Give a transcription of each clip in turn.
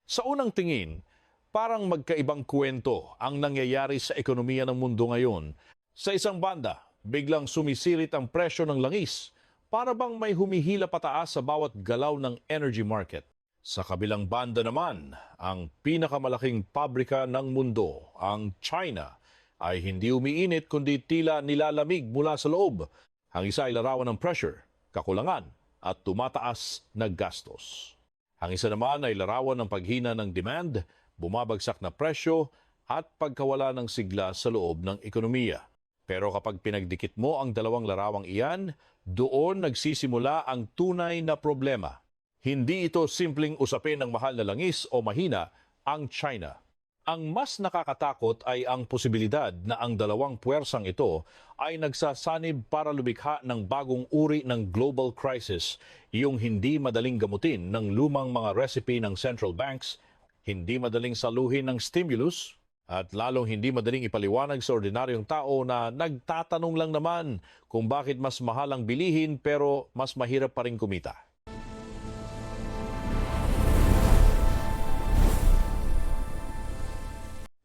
Sa unang tingin, parang magkaibang kwento ang nangyayari sa ekonomiya ng mundo ngayon. Sa isang banda, biglang sumisirit ang presyo ng langis para bang may humihila pataas sa bawat galaw ng energy market. Sa kabilang banda naman, ang pinakamalaking pabrika ng mundo, ang China, ay hindi umiinit kundi tila nilalamig mula sa loob. Ang isa ay larawan ng pressure, kakulangan at tumataas na gastos. Ang isa naman ay larawan ng paghina ng demand, bumabagsak na presyo at pagkawala ng sigla sa loob ng ekonomiya. Pero kapag pinagdikit mo ang dalawang larawang iyan, doon nagsisimula ang tunay na problema. Hindi ito simpleng usapin ng mahal na langis o mahina ang China. Ang mas nakakatakot ay ang posibilidad na ang dalawang puwersang ito ay nagsasanib para lumikha ng bagong uri ng global crisis, yung hindi madaling gamutin ng lumang mga recipe ng central banks, hindi madaling saluhin ng stimulus, at lalong hindi madaling ipaliwanag sa ordinaryong tao na nagtatanong lang naman kung bakit mas mahal ang bilihin pero mas mahirap pa rin kumita.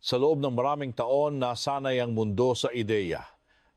Sa loob ng maraming taon, nasanay ang mundo sa ideya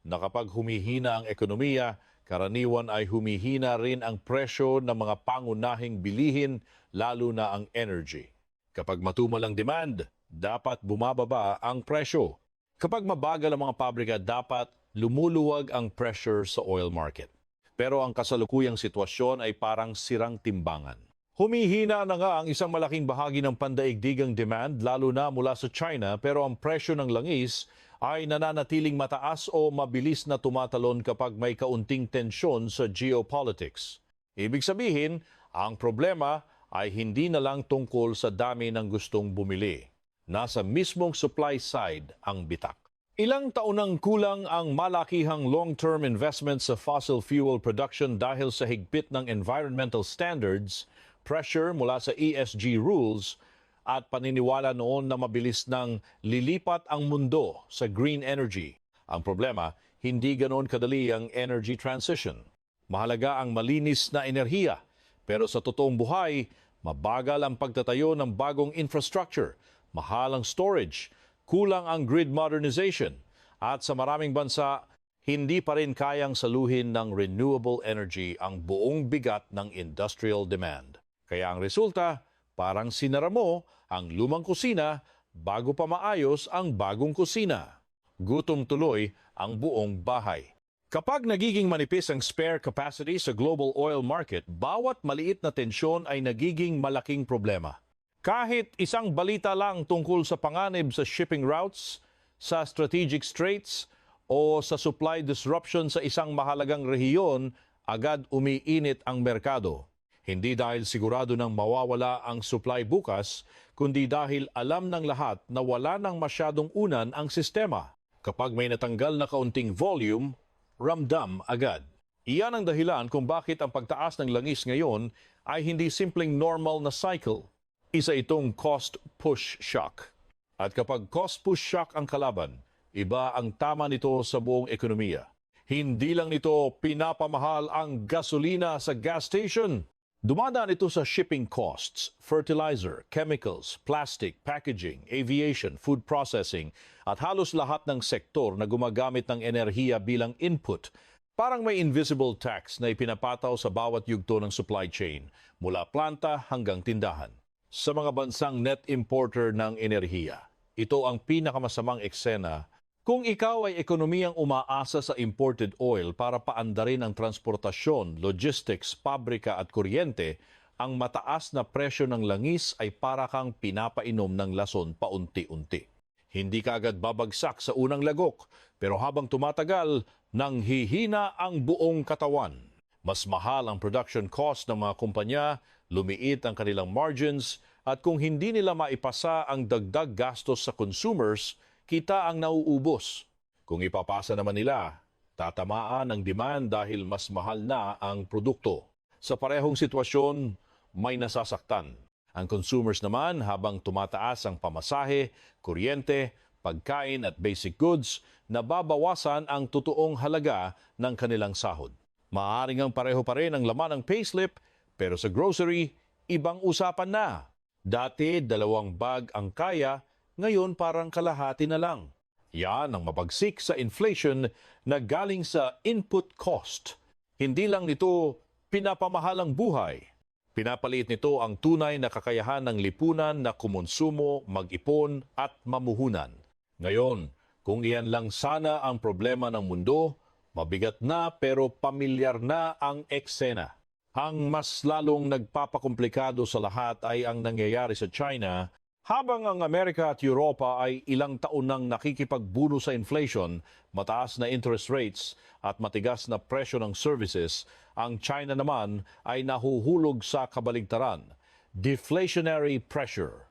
na kapag humihina ang ekonomiya, karaniwan ay humihina rin ang presyo ng mga pangunahing bilihin, lalo na ang energy. Kapag matumal ang demand, dapat bumababa ang presyo. Kapag mabagal ang mga pabrika, dapat lumuluwag ang pressure sa oil market. Pero ang kasalukuyang sitwasyon ay parang sirang timbangan. Humihina na nga ang isang malaking bahagi ng pandaigdigang demand lalo na mula sa China, pero ang presyo ng langis ay nananatiling mataas o mabilis na tumatalon kapag may kaunting tensyon sa geopolitics. Ibig sabihin, ang problema ay hindi na lang tungkol sa dami ng gustong bumili. Nasa mismong supply side ang bitak. Ilang taon nang kulang ang malakihang long-term investment sa fossil fuel production dahil sa higpit ng environmental standards, pressure mula sa ESG rules at paniniwala noon na mabilis nang lilipat ang mundo sa green energy. Ang problema, hindi ganoon kadali ang energy transition. Mahalaga ang malinis na enerhiya, pero sa totoong buhay, mabagal ang pagtatayo ng bagong infrastructure, mahal ang storage, kulang ang grid modernization, at sa maraming bansa, hindi pa rin kayang saluhin ng renewable energy ang buong bigat ng industrial demand. Kaya ang resulta, parang sinara mo ang lumang kusina bago pa maayos ang bagong kusina. Gutom tuloy ang buong bahay. Kapag nagiging manipis ang spare capacity sa global oil market, bawat maliit na tensyon ay nagiging malaking problema. Kahit isang balita lang tungkol sa panganib sa shipping routes, sa strategic straits, o sa supply disruption sa isang mahalagang rehiyon, agad umiinit ang merkado. Hindi dahil sigurado nang mawawala ang supply bukas, kundi dahil alam ng lahat na wala nang masyadong unan ang sistema. Kapag may natanggal na kaunting volume, ramdam agad. Iyan ang dahilan kung bakit ang pagtaas ng langis ngayon ay hindi simpleng normal na cycle. Isa itong cost push shock. At kapag cost push shock ang kalaban, iba ang tama nito sa buong ekonomiya. Hindi lang nito pinapamahal ang gasolina sa gas station. Dumadaan ito sa shipping costs, fertilizer, chemicals, plastic, packaging, aviation, food processing, at halos lahat ng sektor na gumagamit ng enerhiya bilang input. Parang may invisible tax na ipinapataw sa bawat yugto ng supply chain, mula planta hanggang tindahan. Sa mga bansang net importer ng enerhiya, ito ang pinakamasamang eksena. Kung ikaw ay ekonomiyang umaasa sa imported oil para paandarin ang transportasyon, logistics, pabrika at kuryente, ang mataas na presyo ng langis ay para kang pinapainom ng lason paunti-unti. Hindi ka agad babagsak sa unang lagok, pero habang tumatagal, nanghihina ang buong katawan. Mas mahal ang production cost ng mga kumpanya, lumiit ang kanilang margins, at kung hindi nila maipasa ang dagdag gastos sa consumers, kita ang nauubos. Kung ipapasa naman nila, tatamaan ang demand dahil mas mahal na ang produkto. Sa parehong sitwasyon, may nasasaktan. Ang consumers naman habang tumataas ang pamasahe, kuryente, pagkain at basic goods, nababawasan ang totoong halaga ng kanilang sahod. Maaaring ang pareho pa rin ang laman ng payslip, pero sa grocery, ibang usapan na. Dati 2 bag ang kaya, ngayon parang kalahati na lang. Yan ang mabagsik sa inflation na galing sa input cost. Hindi lang nito pinapamahalang buhay. Pinapaliit nito ang tunay na kakayahan ng lipunan na kumonsumo, mag-ipon at mamuhunan. Ngayon, kung iyan lang sana ang problema ng mundo, mabigat na pero pamilyar na ang eksena. Ang mas lalong nagpapakomplikado sa lahat ay ang nangyayari sa China habang ang Amerika at Europa ay ilang taon nang nakikipagbuno sa inflation, mataas na interest rates at matigas na presyo ng services, ang China naman ay nahuhulog sa kabaligtaran, deflationary pressure.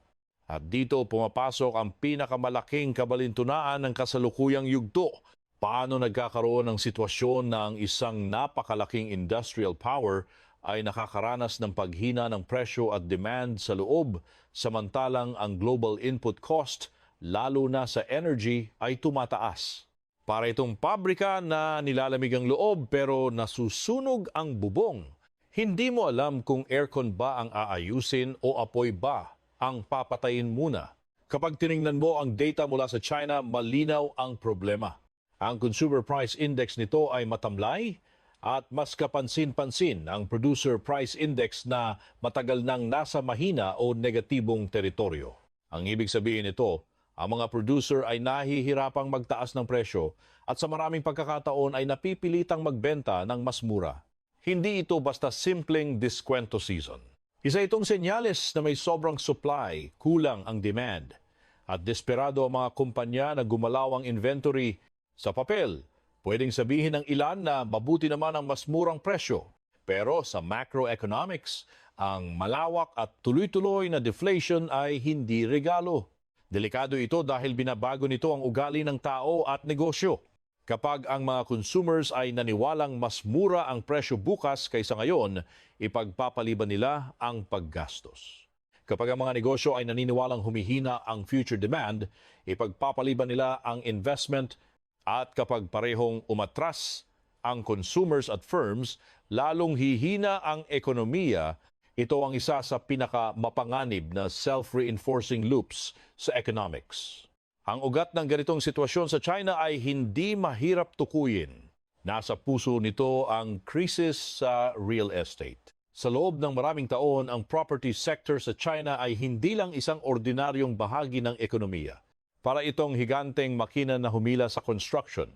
At dito pumapasok ang pinakamalaking kabalintunaan ng kasalukuyang yugto. Paano nagkakaroon ng sitwasyon na ang isang napakalaking industrial power ay nakakaranas ng paghina ng presyo at demand sa loob, samantalang ang global input cost, lalo na sa energy, ay tumataas. Para itong pabrika na nilalamig ang loob pero nasusunog ang bubong. Hindi mo alam kung aircon ba ang aayusin o apoy ba ang papatayin muna. Kapag tiningnan mo ang data mula sa China, malinaw ang problema. Ang Consumer Price Index nito ay matamlay at mas kapansin-pansin ang Producer Price Index na matagal nang nasa mahina o negatibong teritoryo. Ang ibig sabihin nito, ang mga producer ay nahihirapang magtaas ng presyo at sa maraming pagkakataon ay napipilitang magbenta ng mas mura. Hindi ito basta simpleng diskwento season. Isa itong senyales na may sobrang supply, kulang ang demand, at desperado ang mga kumpanya na gumalaw ang inventory. Sa papel, pwedeng sabihin ng ilan na mabuti naman ang mas murang presyo. Pero sa macroeconomics, ang malawak at tuloy-tuloy na deflation ay hindi regalo. Delikado ito dahil binabago nito ang ugali ng tao at negosyo. Kapag ang mga consumers ay naniwalang mas mura ang presyo bukas kaysa ngayon, ipagpapaliban nila ang paggastos. Kapag ang mga negosyo ay naniniwalang humihina ang future demand, ipagpapaliban nila ang investment. At kapag parehong umatras ang consumers at firms, lalong hihina ang ekonomiya. Ito ang isa sa pinakamapanganib na self-reinforcing loops sa economics. Ang ugat ng ganitong sitwasyon sa China ay hindi mahirap tukuyin. Nasa puso nito ang krisis sa real estate. Sa loob ng maraming taon, ang property sector sa China ay hindi lang isang ordinaryong bahagi ng ekonomiya. Para itong higanteng makina na humila sa construction,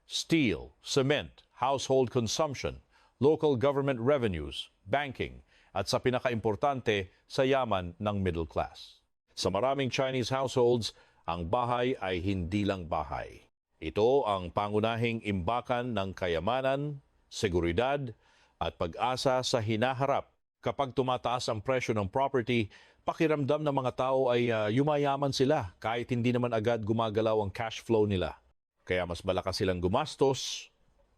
steel, cement, household consumption, local government revenues, banking, at sa pinakaimportante, sa yaman ng middle class. Sa maraming Chinese households, ang bahay ay hindi lang bahay. Ito ang pangunahing imbakan ng kayamanan, seguridad, at pag-asa sa hinaharap. Kapag tumataas ang presyo ng property, pakiramdam ng mga tao ay yumayaman sila kahit hindi naman agad gumagalaw ang cash flow nila. Kaya mas malakas silang gumastos,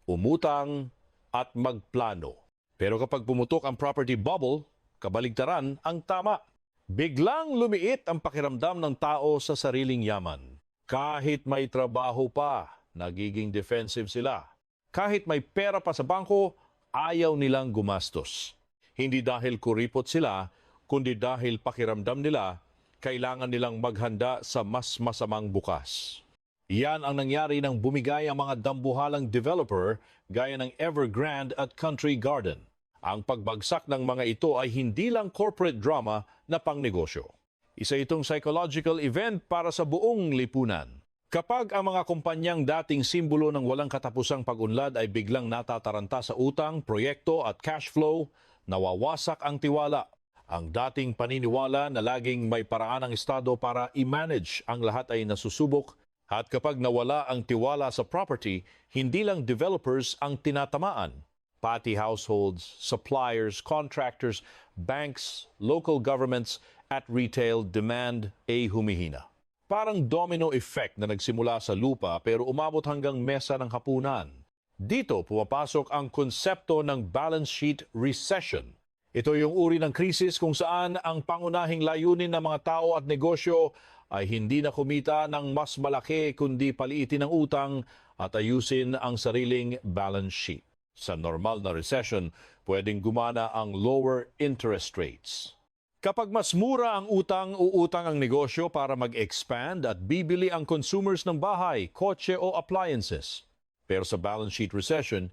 umutang, at magplano. Pero kapag pumutok ang property bubble, kabaligtaran ang tama. Biglang lumiit ang pakiramdam ng tao sa sariling yaman. Kahit may trabaho pa, nagiging defensive sila. Kahit may pera pa sa bangko, ayaw nilang gumastos. Hindi dahil kuripot sila, kundi dahil pakiramdam nila, kailangan nilang maghanda sa mas masamang bukas. Yan ang nangyari nang bumigay ang mga dambuhalang developer gaya ng Evergrande at Country Garden. Ang pagbagsak ng mga ito ay hindi lang corporate drama na pangnegosyo. Isa itong psychological event para sa buong lipunan. Kapag ang mga kumpanyang dating simbolo ng walang katapusang pag-unlad ay biglang natataranta sa utang, proyekto at cash flow, nawawasak ang tiwala. Ang dating paniniwala na laging may paraan ang Estado para i-manage ang lahat ay nasusubok. At kapag nawala ang tiwala sa property, hindi lang developers ang tinatamaan. Pati households, suppliers, contractors, banks, local governments at retail demand ay humihina. Parang domino effect na nagsimula sa lupa pero umabot hanggang mesa ng hapunan. Dito pumapasok ang konsepto ng balance sheet recession. Ito yung uri ng krisis kung saan ang pangunahing layunin ng mga tao at negosyo ay hindi na kumita ng mas malaki kundi paliitin ang utang at ayusin ang sariling balance sheet. Sa normal na recession, pwedeng gumana ang lower interest rates. Kapag mas mura ang utang, uutang ang negosyo para mag-expand at bibili ang consumers ng bahay, kotse o appliances. Pero sa balance sheet recession,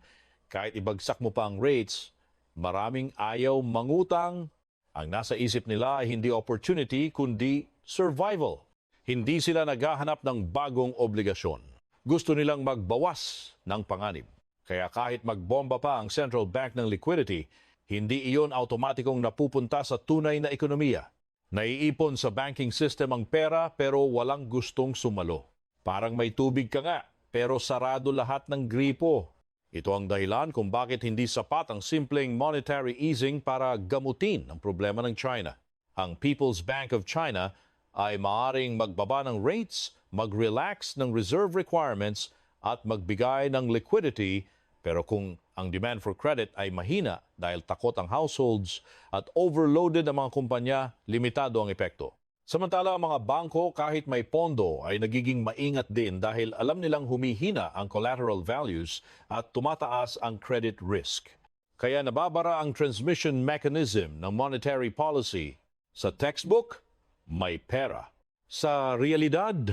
kahit ibagsak mo pa ang rates, maraming ayaw mangutang. Ang nasa isip nila ay hindi opportunity kundi survival. Hindi sila naghahanap ng bagong obligasyon. Gusto nilang magbawas ng panganib. Kaya kahit magbomba pa ang central bank ng liquidity, hindi iyon automatikong napupunta sa tunay na ekonomiya. Naiipon sa banking system ang pera pero walang gustong sumalo. Parang may tubig ka nga pero sarado lahat ng gripo. Ito ang dahilan kung bakit hindi sapat ang simpleng monetary easing para gamutin ang problema ng China. Ang People's Bank of China ay maaaring magbaba ng rates, mag-relax ng reserve requirements at magbigay ng liquidity, pero kung ang demand for credit ay mahina dahil takot ang households at overloaded ang mga kumpanya, limitado ang epekto. Samantala, ang mga bangko kahit may pondo ay nagiging maingat din dahil alam nilang humihina ang collateral values at tumataas ang credit risk. Kaya nababara ang transmission mechanism ng monetary policy. Sa textbook, may pera. Sa realidad,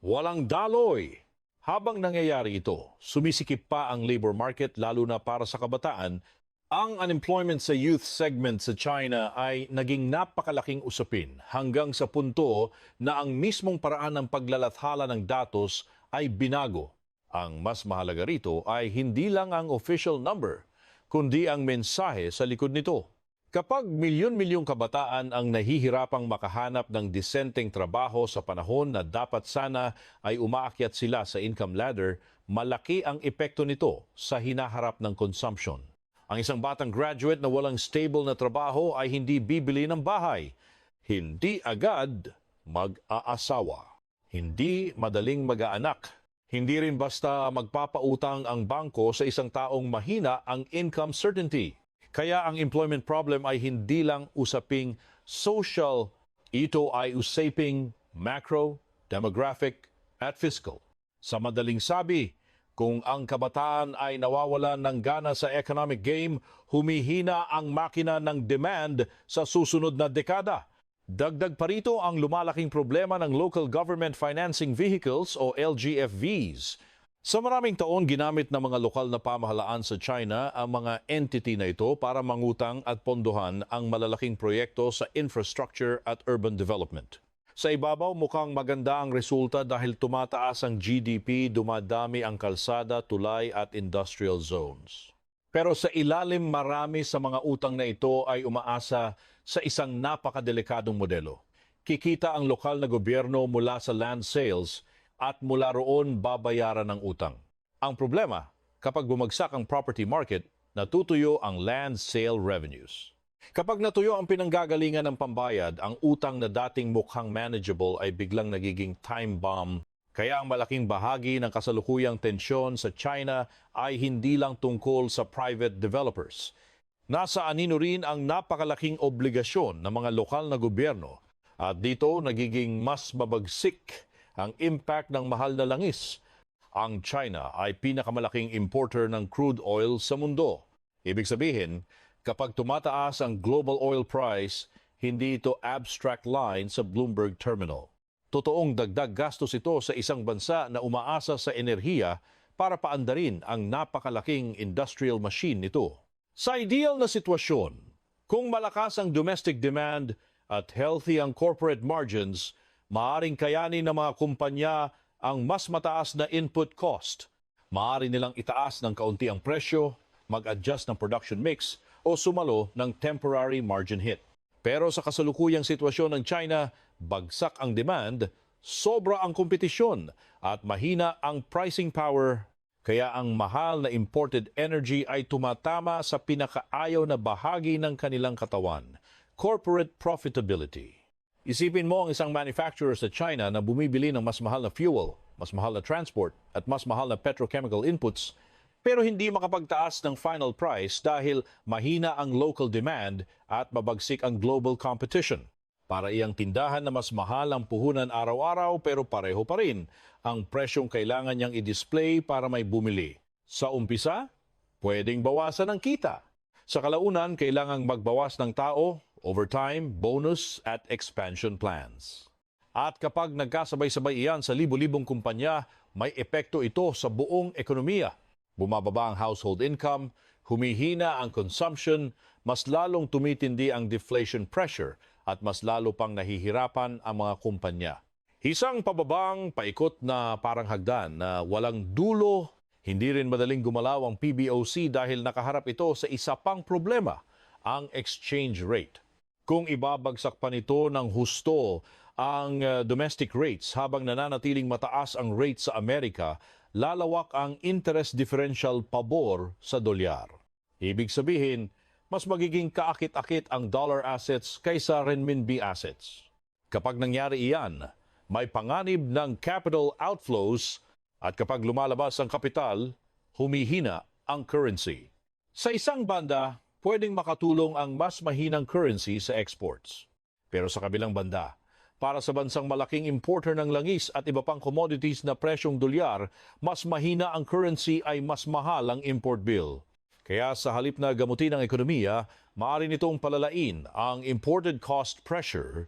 walang daloy. Habang nangyayari ito, sumisikip pa ang labor market lalo na para sa kabataan. Ang unemployment sa youth segment sa China ay naging napakalaking usapin hanggang sa punto na ang mismong paraan ng paglalathala ng datos ay binago. Ang mas mahalaga rito ay hindi lang ang official number, kundi ang mensahe sa likod nito. Kapag milyon-milyong kabataan ang nahihirapang makahanap ng disenteng trabaho sa panahon na dapat sana ay umaakyat sila sa income ladder, malaki ang epekto nito sa hinaharap ng consumption. Ang isang batang graduate na walang stable na trabaho ay hindi bibili ng bahay, hindi agad mag-aasawa, hindi madaling mag-aanak, hindi rin basta magpapautang ang bangko sa isang taong mahina ang income certainty. Kaya ang employment problem ay hindi lang usaping social, ito ay usaping macro, demographic at fiscal. Sa madaling sabi, kung ang kabataan ay nawawalan ng gana sa economic game, humihina ang makina ng demand sa susunod na dekada. Dagdag pa rito ang lumalaking problema ng local government financing vehicles o LGFVs. Sa maraming taon, ginamit ng mga lokal na pamahalaan sa China ang mga entity na ito para mangutang at pondohan ang malalaking proyekto sa infrastructure at urban development. Sa ibabaw, mukhang maganda ang resulta dahil tumataas ang GDP, dumadami ang kalsada, tulay at industrial zones. Pero sa ilalim, marami sa mga utang na ito ay umaasa sa isang napakadelikadong modelo. Kikita ang lokal na gobyerno mula sa land sales at mula roon babayaran ng utang. Ang problema, kapag bumagsak ang property market, natutuyo ang land sale revenues. Kapag natuyo ang pinanggagalingan ng pambayad, ang utang na dating mukhang manageable ay biglang nagiging time bomb. Kaya ang malaking bahagi ng kasalukuyang tensyon sa China ay hindi lang tungkol sa private developers. Nasa anino rin ang napakalaking obligasyon ng mga lokal na gobyerno at dito nagiging mas mabagsik ang impact ng mahal na langis. Ang China ay pinakamalaking importer ng crude oil sa mundo. Ibig sabihin, kapag tumataas ang global oil price, hindi ito abstract line sa Bloomberg Terminal. Totoong dagdag gastos ito sa isang bansa na umaasa sa enerhiya para paandarin ang napakalaking industrial machine nito. Sa ideal na sitwasyon, kung malakas ang domestic demand at healthy ang corporate margins, maaaring kayanin ng mga kumpanya ang mas mataas na input cost. Maaari nilang itaas ng kaunti ang presyo, mag-adjust ng production mix o sumalo ng temporary margin hit. Pero sa kasalukuyang sitwasyon ng China, bagsak ang demand, sobra ang kompetisyon at mahina ang pricing power. Kaya ang mahal na imported energy ay tumatama sa pinakaayaw na bahagi ng kanilang katawan, corporate profitability. Isipin mo ang isang manufacturer sa China na bumibili ng mas mahal na fuel, mas mahal na transport at mas mahal na petrochemical inputs, pero hindi makapagtaas ng final price dahil mahina ang local demand at mabagsik ang global competition. Para iyang tindahan na mas mahal ang puhunan araw-araw pero pareho pa rin ang presyong kailangan niyang i-display para may bumili. Sa umpisa, pwedeng bawasan ang kita. Sa kalaunan, kailangang magbawas ng tao overtime, bonus at expansion plans. At kapag nagkasabay-sabay iyan sa libo-libong kumpanya, may epekto ito sa buong ekonomiya. Bumababa ang household income, humihina ang consumption, mas lalong tumitindi ang deflation pressure at mas lalo pang nahihirapan ang mga kumpanya. Isang pababang paikot na parang hagdan na walang dulo, hindi rin madaling gumalaw ang PBOC dahil nakaharap ito sa isa pang problema, ang exchange rate. Kung ibabagsak pa nito ng husto ang domestic rates habang nananatiling mataas ang rate sa Amerika, lalawak ang interest differential pabor sa dolyar. Ibig sabihin, mas magiging kaakit-akit ang dollar assets kaysa renminbi assets. Kapag nangyari iyan, may panganib ng capital outflows at kapag lumalabas ang kapital, humihina ang currency. Sa isang banda, pwedeng makatulong ang mas mahinang currency sa exports. Pero sa kabilang banda, para sa bansang malaking importer ng langis at iba pang commodities na presyong dolyar, mas mahina ang currency ay mas mahal ang import bill. Kaya sa halip na gamutin ang ekonomiya, maaari nitong palalain ang imported cost pressure.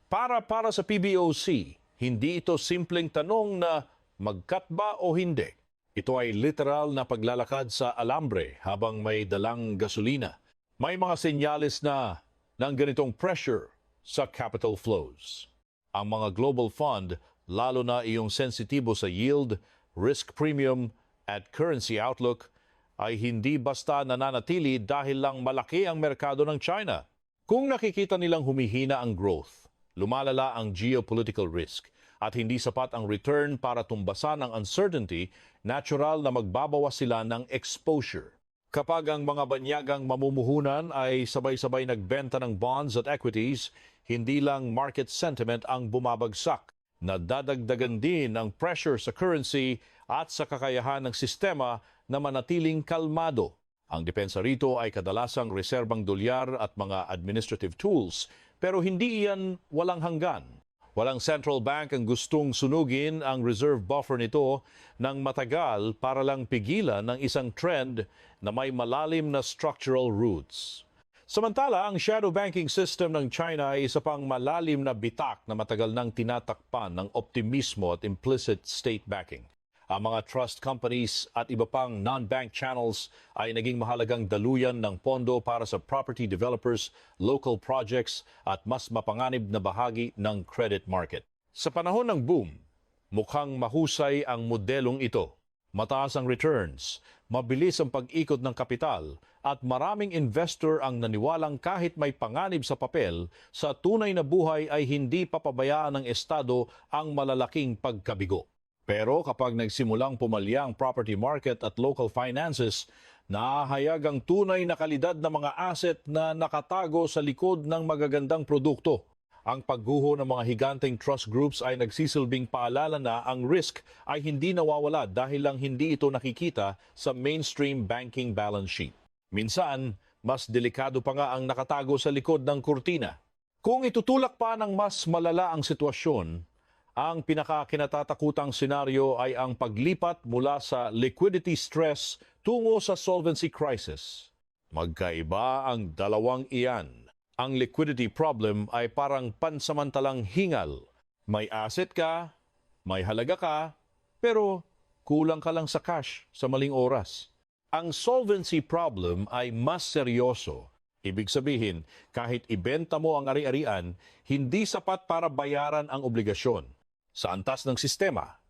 Para sa PBOC, hindi ito simpleng tanong na mag-cut ba o hindi. Ito ay literal na paglalakad sa alambre habang may dalang gasolina. May mga senyales na ng ganitong pressure sa capital flows. Ang mga global fund, lalo na iyong sensitibo sa yield, risk premium at currency outlook, ay hindi basta nananatili dahil lang malaki ang merkado ng China. Kung nakikita nilang humihina ang growth, lumalala ang geopolitical risk, at hindi sapat ang return para tumbasan ang uncertainty, natural na magbabawas sila ng exposure. Kapag ang mga banyagang mamumuhunan ay sabay-sabay nagbenta ng bonds at equities, hindi lang market sentiment ang bumabagsak. Nadadagdagan din ang pressure sa currency at sa kakayahan ng sistema na manatiling kalmado. Ang depensa rito ay kadalasang reserbang dolyar at mga administrative tools, pero hindi iyan walang hanggan. Walang central bank ang gustong sunugin ang reserve buffer nito ng matagal para lang pigilan ng isang trend na may malalim na structural roots. Samantala, ang shadow banking system ng China ay isa pang malalim na bitak na matagal nang tinatakpan ng optimismo at implicit state backing. Ang mga trust companies at iba pang non-bank channels ay naging mahalagang daluyan ng pondo para sa property developers, local projects at mas mapanganib na bahagi ng credit market. Sa panahon ng boom, mukhang mahusay ang modelong ito. Mataas ang returns, mabilis ang pag-ikot ng kapital at maraming investor ang naniwalang kahit may panganib sa papel, sa tunay na buhay ay hindi papabayaan ng Estado ang malalaking pagkabigo. Pero kapag nagsimulang pumalya ang property market at local finances, nahahayag ang tunay na kalidad ng mga asset na nakatago sa likod ng magagandang produkto. Ang pagguho ng mga higanteng trust groups ay nagsisilbing paalala na ang risk ay hindi nawawala dahil lang hindi ito nakikita sa mainstream banking balance sheet. Minsan, mas delikado pa nga ang nakatago sa likod ng kurtina. Kung itutulak pa ng mas malala ang sitwasyon, ang pinakakinatatakutang senaryo ay ang paglipat mula sa liquidity stress tungo sa solvency crisis. Magkaiba ang dalawang iyan. Ang liquidity problem ay parang pansamantalang hingal. May asset ka, may halaga ka, pero kulang ka lang sa cash sa maling oras. Ang solvency problem ay mas seryoso. Ibig sabihin, kahit ibenta mo ang ari-arian, hindi sapat para bayaran ang obligasyon. Sa antas ng sistema,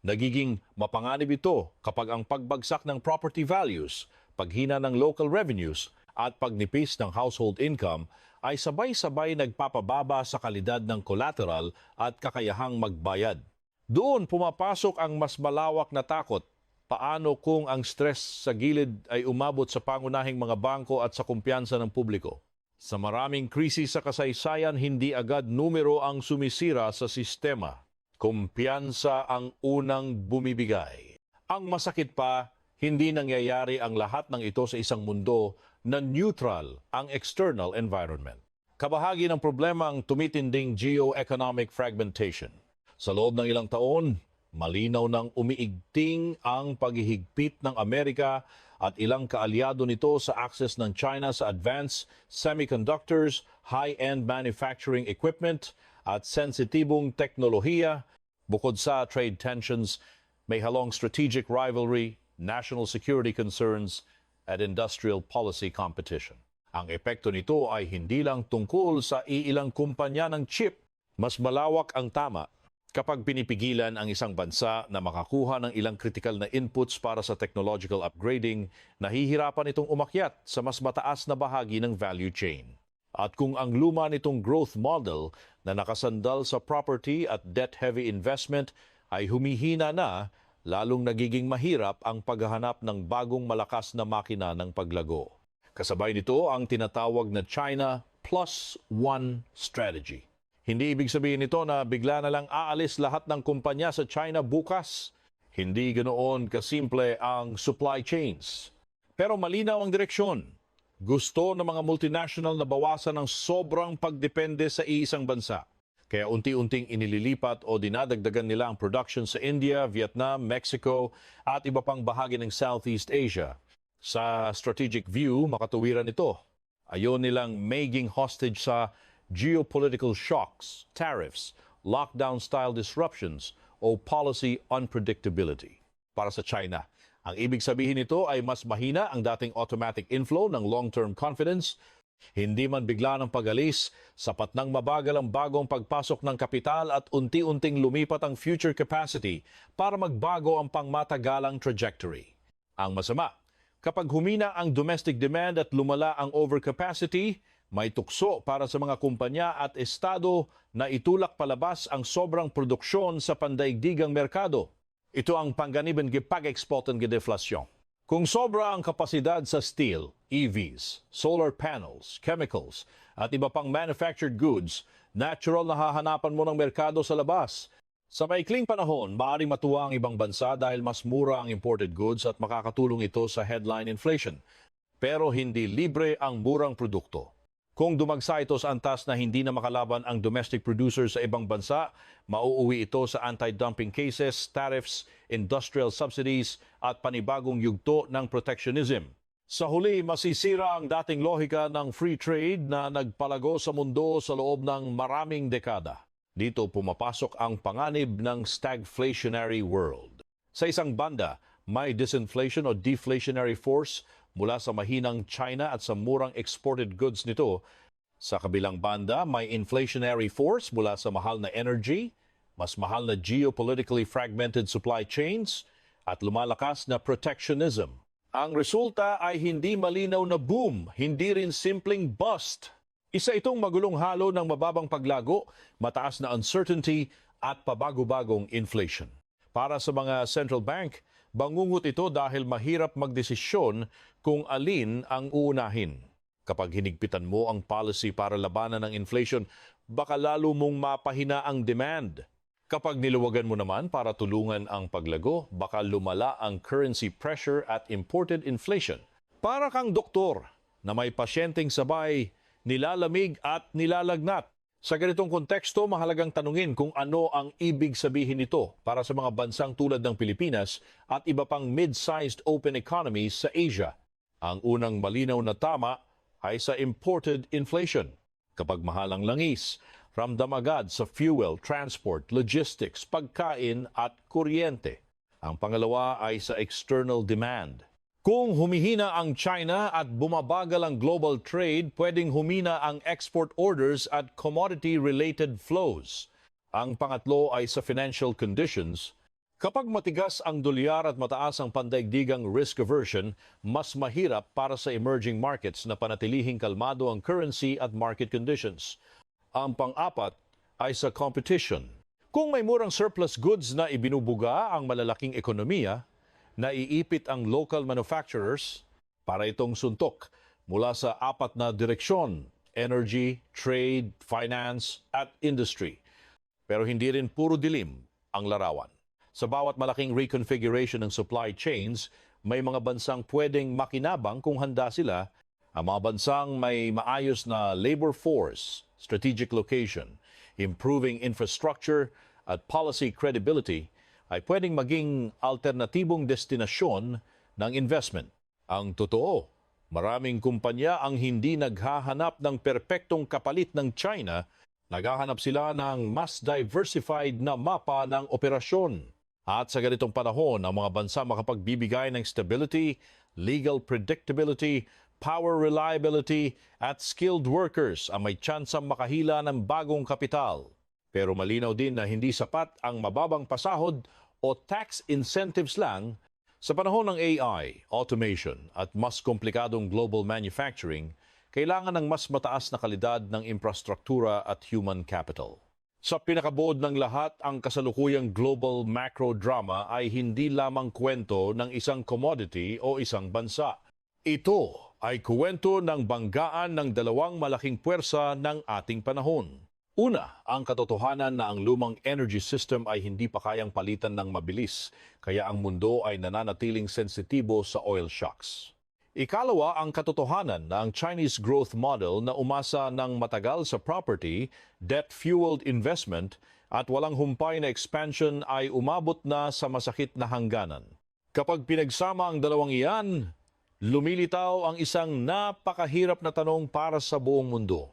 nagiging mapanganib ito kapag ang pagbagsak ng property values, paghina ng local revenues at pagnipis ng household income ay sabay-sabay nagpapababa sa kalidad ng collateral at kakayahang magbayad. Doon pumapasok ang mas malawak na takot. Paano kung ang stress sa gilid ay umabot sa pangunahing mga bangko at sa kumpiyansa ng publiko? Sa maraming krisis sa kasaysayan, hindi agad numero ang sumisira sa sistema. Kumpiyansa ang unang bumibigay. Ang masakit pa, hindi nangyayari ang lahat ng ito sa isang mundo na neutral ang external environment. Kabahagi ng problema ang tumitinding geo-economic fragmentation. Sa loob ng ilang taon, Malinaw nang umiigting ang paghihigpit ng Amerika at ilang kaalyado nito sa access ng China sa advanced semiconductors, high-end manufacturing equipment at sensitibong teknolohiya. Bukod sa trade tensions, may halong strategic rivalry, national security concerns at industrial policy competition. Ang epekto nito ay hindi lang tungkol sa iilang kumpanya ng chip. Mas malawak ang tama kapag pinipigilan ang isang bansa na makakuha ng ilang critical na inputs para sa technological upgrading, nahihirapan itong umakyat sa mas mataas na bahagi ng value chain. At kung ang luma nitong growth model na nakasandal sa property at debt-heavy investment ay humihina na, lalong nagiging mahirap ang paghahanap ng bagong malakas na makina ng paglago. Kasabay nito ang tinatawag na China Plus One strategy. Hindi ibig sabihin nito na bigla na lang aalis lahat ng kumpanya sa China bukas. Hindi ganoon kasimple ang supply chains. Pero malinaw ang direksyon. Gusto ng mga multinational na bawasan ng sobrang pagdepende sa iisang bansa. Kaya unti-unting inililipat o dinadagdagan nila ang production sa India, Vietnam, Mexico at iba pang bahagi ng Southeast Asia. Sa strategic view, makatuwiran ito. Ayaw nilang maging hostage sa geopolitical shocks, tariffs, lockdown-style disruptions o policy unpredictability. Para sa China, ang ibig sabihin nito ay mas mahina ang dating automatic inflow ng long-term confidence. Hindi man bigla ng pag-alis, sapat nang mabagal ang bagong pagpasok ng kapital at unti-unting lumipat ang future capacity para magbago ang pangmatagalang trajectory. Ang masama, kapag humina ang domestic demand at lumala ang overcapacity, may tukso para sa mga kumpanya at estado na itulak palabas ang sobrang produksyon sa pandaigdigang merkado. Ito ang panganiban gipag-export ng deflasyon. Kung sobra ang kapasidad sa steel, EVs, solar panels, chemicals at iba pang manufactured goods, natural na hahanapan mo ng merkado sa labas. Sa maikling panahon, maaaring matuwa ang ibang bansa dahil mas mura ang imported goods at makakatulong ito sa headline inflation. Pero hindi libre ang murang produkto. Kung dumagsa ito sa antas na hindi na makalaban ang domestic producers sa ibang bansa, mauuwi ito sa anti-dumping cases, tariffs, industrial subsidies at panibagong yugto ng protectionism. Sa huli, masisira ang dating lohika ng free trade na nagpalago sa mundo sa loob ng maraming dekada. Dito pumapasok ang panganib ng stagflationary world. Sa isang banda, may disinflation o deflationary force mula sa mahinang China at sa murang exported goods nito. Sa kabilang banda, may inflationary force mula sa mahal na energy, mas mahal na geopolitically fragmented supply chains, at lumalakas na protectionism. Ang resulta ay hindi malinaw na boom, hindi rin simpleng bust. Isa itong magulong halo ng mababang paglago, mataas na uncertainty at pabago-bagong inflation. Para sa mga central bank, bangungot ito dahil mahirap magdesisyon kung alin ang uunahin. Kapag hinigpitan mo ang policy para labanan ng inflation, baka lalo mong mapahina ang demand. Kapag niluwagan mo naman para tulungan ang paglago, baka lumala ang currency pressure at imported inflation. Para kang doktor na may pasyenteng sabay, nilalamig at nilalagnat. Sa ganitong konteksto, mahalagang tanungin kung ano ang ibig sabihin nito para sa mga bansang tulad ng Pilipinas at iba pang mid-sized open economies sa Asia. Ang unang malinaw na tama ay sa imported inflation. Kapag mahal ang langis, ramdam agad sa fuel, transport, logistics, pagkain at kuryente. Ang pangalawa ay sa external demand. Kung humihina ang China at bumabagal ang global trade, pwedeng humina ang export orders at commodity-related flows. Ang pangatlo ay sa financial conditions. Kapag matigas ang dolyar at mataas ang pandaigdigang risk aversion, mas mahirap para sa emerging markets na panatilihing kalmado ang currency at market conditions. Ang pang-apat ay sa competition. Kung may murang surplus goods na ibinubuga ang malalaking ekonomiya, naiipit ang local manufacturers para itong suntok mula sa apat na direksyon: energy, trade, finance, at industry. Pero hindi rin puro dilim ang larawan. Sa bawat malaking reconfiguration ng supply chains, may mga bansang pwedeng makinabang kung handa sila. Ang mga bansang may maayos na labor force, strategic location, improving infrastructure at policy credibility ay pwedeng maging alternatibong destinasyon ng investment. Ang totoo, maraming kumpanya ang hindi naghahanap ng perpektong kapalit ng China, naghahanap sila ng mas diversified na mapa ng operasyon. At sa ganitong panahon, ang mga bansa makapagbibigay ng stability, legal predictability, power reliability at skilled workers ang may tsansang makahila ng bagong kapital. Pero malinaw din na hindi sapat ang mababang pasahod o tax incentives lang sa panahon ng AI, automation at mas komplikadong global manufacturing. Kailangan ng mas mataas na kalidad ng infrastruktura at human capital. Sa pinakabuod ng lahat, ang kasalukuyang global macro drama ay hindi lamang kwento ng isang commodity o isang bansa. Ito ay kwento ng banggaan ng dalawang malaking puwersa ng ating panahon. Una, ang katotohanan na ang lumang energy system ay hindi pa kayang palitan ng mabilis, kaya ang mundo ay nananatiling sensitibo sa oil shocks. Ikalawa, ang katotohanan na ang Chinese growth model na umasa ng matagal sa property, debt-fueled investment at walang humpay na expansion ay umabot na sa masakit na hangganan. Kapag pinagsama ang dalawang iyan, lumilitaw ang isang napakahirap na tanong para sa buong mundo.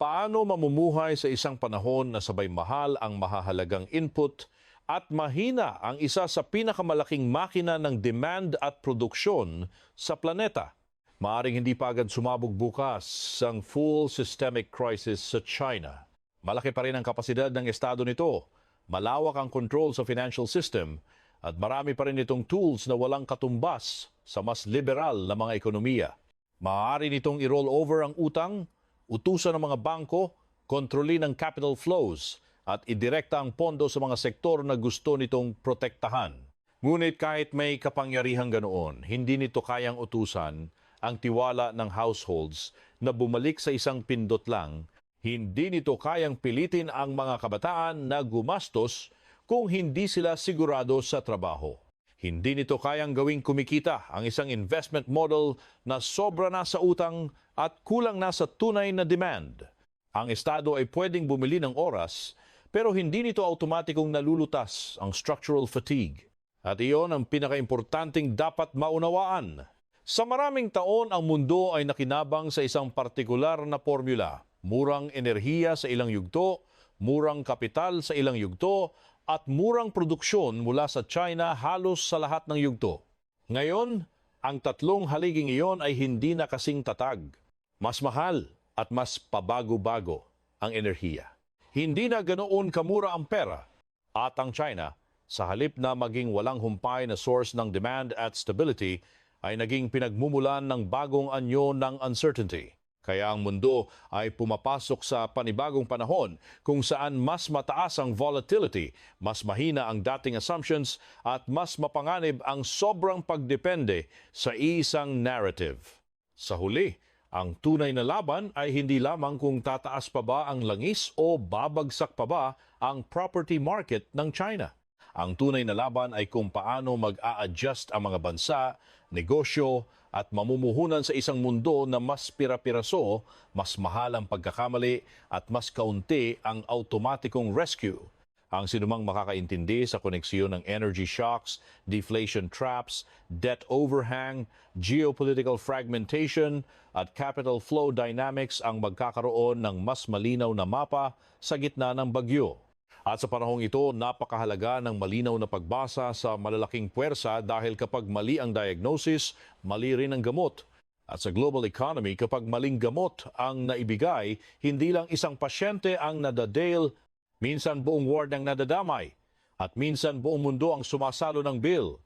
Paano mamumuhay sa isang panahon na sabay mahal ang mahahalagang input at mahina ang isa sa pinakamalaking makina ng demand at produksyon sa planeta? Maaring hindi pa agad sumabog bukas ang full systemic crisis sa China. Malaki pa rin ang kapasidad ng estado nito, malawak ang control sa financial system, at marami pa rin itong tools na walang katumbas sa mas liberal na mga ekonomiya. Maaari nitong i-roll over ang utang, utusan ng mga bangko, kontrolin ang capital flows, at idirekta ang pondo sa mga sektor na gusto nitong protektahan. Ngunit kahit may kapangyarihang ganoon, hindi nito kayang utusan ang tiwala ng households na bumalik sa isang pindot lang. Hindi nito kayang pilitin ang mga kabataan na gumastos kung hindi sila sigurado sa trabaho. Hindi nito kayang gawing kumikita ang isang investment model na sobra na sa utang at kulang na sa tunay na demand. Ang estado ay pwedeng bumili ng oras, pero hindi nito automatikong nalulutas ang structural fatigue. At iyon ang pinakaimportanteng dapat maunawaan. Sa maraming taon, ang mundo ay nakinabang sa isang partikular na formula. Murang enerhiya sa ilang yugto, murang kapital sa ilang yugto, at murang produksyon mula sa China halos sa lahat ng yugto. Ngayon, ang tatlong haliging iyon ay hindi na kasing tatag. Mas mahal at mas pabago-bago ang enerhiya. Hindi na ganoon kamura ang pera. At ang China, sa halip na maging walang humpay na source ng demand at stability, ay naging pinagmumulan ng bagong anyo ng uncertainty. Kaya ang mundo ay pumapasok sa panibagong panahon kung saan mas mataas ang volatility, mas mahina ang dating assumptions at mas mapanganib ang sobrang pagdepende sa isang narrative. Sa huli, ang tunay na laban ay hindi lamang kung tataas pa ba ang langis o babagsak pa ba ang property market ng China. Ang tunay na laban ay kung paano mag-a-adjust ang mga bansa, negosyo, at mamumuhunan sa isang mundo na mas pira-piraso, mas mahal ang pagkakamali at mas kaunti ang automatikong rescue. Ang sinumang makakaintindi sa koneksyon ng energy shocks, deflation traps, debt overhang, geopolitical fragmentation at capital flow dynamics ang magkakaroon ng mas malinaw na mapa sa gitna ng bagyo. At sa panahong ito, napakahalaga ng malinaw na pagbasa sa malalaking puwersa dahil kapag mali ang diagnosis, mali rin ang gamot. At sa global economy, kapag maling gamot ang naibigay, hindi lang isang pasyente ang nadadail, minsan buong ward ang nadadamay. At minsan buong mundo ang sumasalo ng bill.